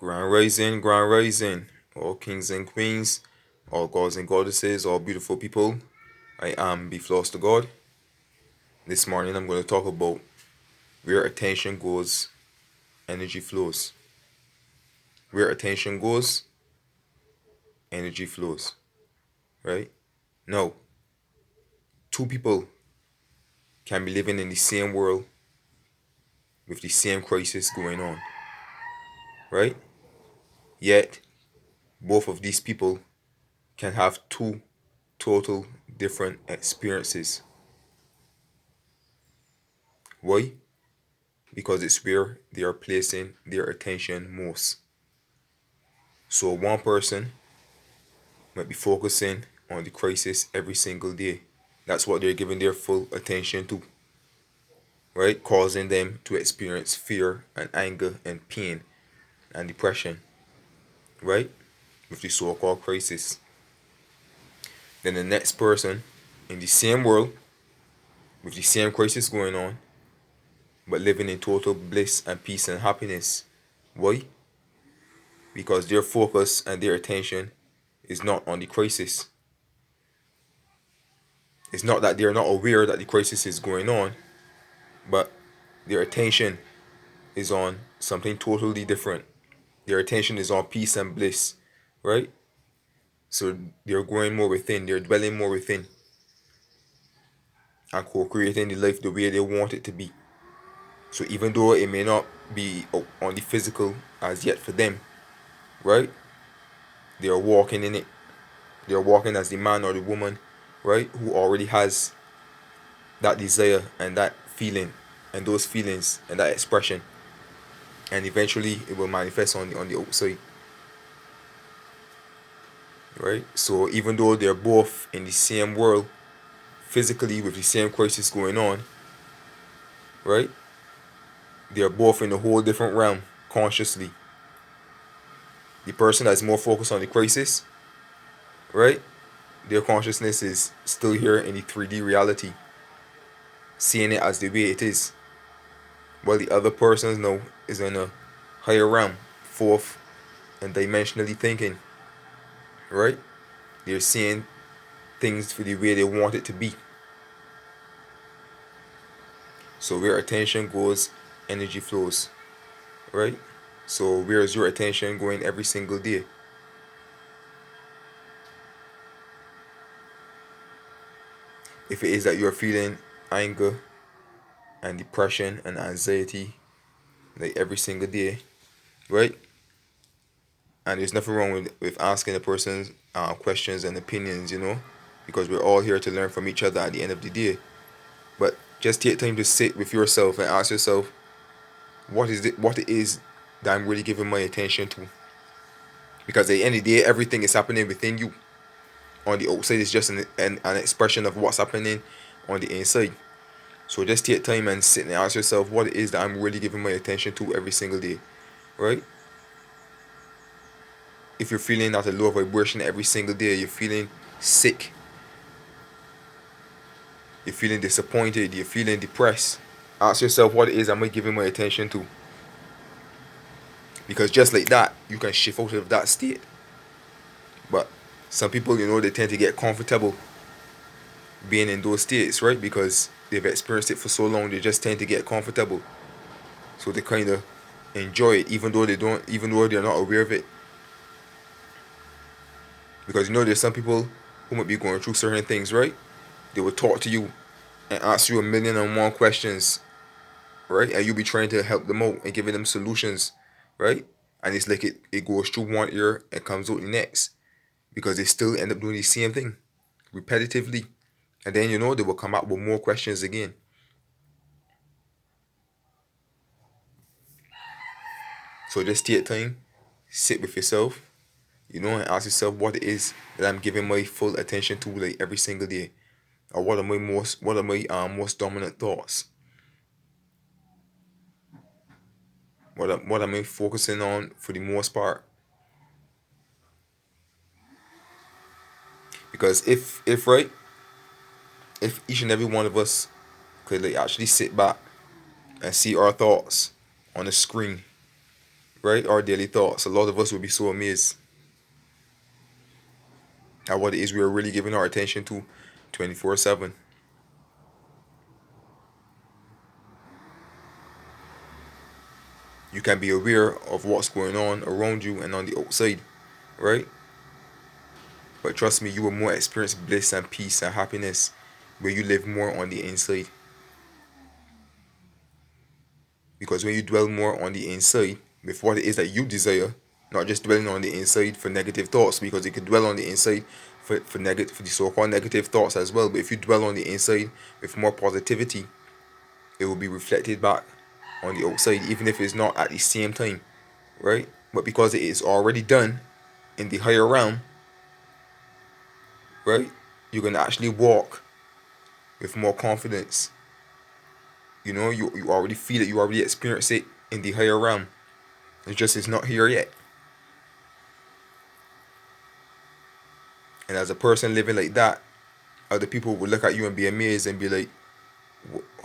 Grand rising, all kings and queens, all gods and goddesses, all beautiful people. I am Be Floss to God. This morning I'm going to talk about where attention goes, energy flows. Where attention goes, energy flows. Right? Now, two people can be living in the same world with the same crisis going on. Right? Yet, both of these people can have two total different experiences. Why? Because it's where they are placing their attention most. So one person might be focusing on the crisis every single day. That's what they're giving their full attention to, right? Causing them to experience fear and anger and pain and depression, right? With the so-called crisis. Then the next person in the same world with the same crisis going on, but living in total bliss and peace and happiness. Why? Because their focus and their attention is not on the crisis. It's not that they're not aware that the crisis is going on, but their attention is on something totally different. Their attention is on peace and bliss, right? So they're going more within, they're dwelling more within, and co-creating the life the way they want it to be. So even though it may not be on the physical as yet for them, right? They are walking in it. They are walking as the man or the woman, right? Who already has that desire and that feeling and those feelings and that expression, and eventually it will manifest on the outside, right? So even though they're both in the same world physically with the same crisis going on, right, they're both in a whole different realm consciously. The person that's more focused on the crisis, right, their consciousness is still here in the 3D reality, seeing it as the way it is, while the other person now is in a higher realm, fourth and dimensionally thinking, right? They're seeing things for the way they want it to be. So where attention goes, energy flows, right? So where is your attention going every single day? If it is that you're feeling anger and depression and anxiety like every single day, right? And there's nothing wrong with asking a person questions and opinions, because we're all here to learn from each other at the end of the day. But just take time to sit with yourself and ask yourself, what it is that I'm really giving my attention to. Because at the end of the day, everything is happening within you. On the outside, it's just an expression of what's happening on the inside. So just take time and sit and ask yourself what it is that I'm really giving my attention to every single day, right? If you're feeling at a low vibration every single day, you're feeling sick, you're feeling disappointed, you're feeling depressed, ask yourself what it is am I giving my attention to? Because just like that, you can shift out of that state. But some people, they tend to get comfortable being in those states, right? Because they've experienced it for so long, they just tend to get comfortable. So they kind of enjoy it, even though they're not aware of it. Because there's some people who might be going through certain things, right? They will talk to you and ask you a million and one questions, right? And you'll be trying to help them out and giving them solutions, right? And it's like it goes through one ear and comes out the next. Because they still end up doing the same thing repetitively. And then they will come up with more questions again. So just take time, sit with yourself, and ask yourself what it is that I'm giving my full attention to like every single day. Or what are my most dominant thoughts? What am I focusing on for the most part? Because if each and every one of us could like actually sit back and see our thoughts on the screen, right? Our daily thoughts. A lot of us will be so amazed at what it is we are really giving our attention to 24/7. You can be aware of what's going on around you and on the outside, right? But trust me, you will more experience bliss and peace and happiness where you live more on the inside. Because when you dwell more on the inside with what it is that you desire, not just dwelling on the inside for negative thoughts, because you could dwell on the inside for the so-called negative thoughts as well. But if you dwell on the inside with more positivity, it will be reflected back on the outside, even if it's not at the same time, right? But because it is already done in the higher realm, right? You're gonna actually walk with more confidence. You know, you already feel it, you already experience it in the higher realm. It's not here yet. And as a person living like that, other people will look at you and be amazed and be like,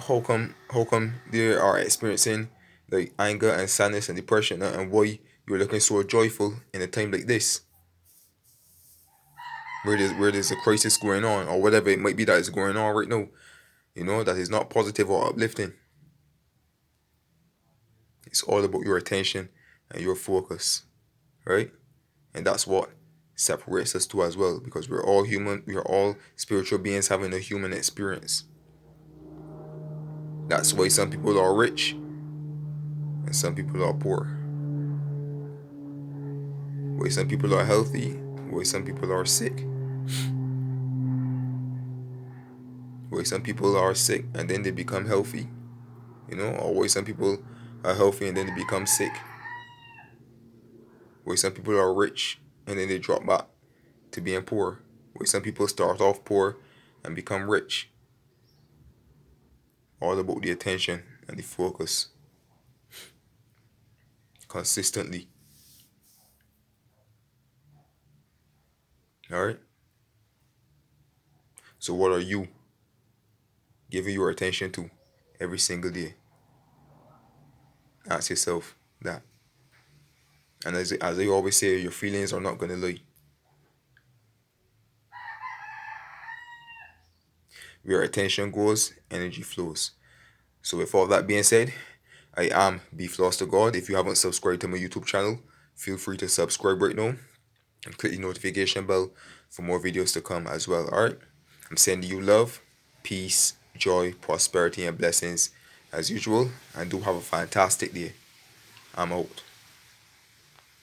how come they are experiencing like anger and sadness and depression, and why you're looking so joyful in a time like this, where there's a crisis going on or whatever it might be that is going on right now, that is not positive or uplifting. It's all about your attention and your focus, right? And that's what separates us two as well, because we're all human, we are all spiritual beings having a human experience. That's why some people are rich and some people are poor. Why some people are healthy, why some people are sick. Why some people are sick and then they become healthy, or why some people are healthy and then they become sick. Why some people are rich and then they drop back to being poor. Why some people start off poor and become rich. All about the attention and the focus consistently. Alright? So what are you giving your attention to every single day? Ask yourself that. And as I always say, your feelings are not going to lie. Where attention goes, energy flows. So with all that being said, I am Beef Lost to God. If you haven't subscribed to my YouTube channel, feel free to subscribe right now and click the notification bell for more videos to come as well. Alright? I'm sending you love, peace, joy, prosperity, and blessings as usual. And do have a fantastic day. I'm out.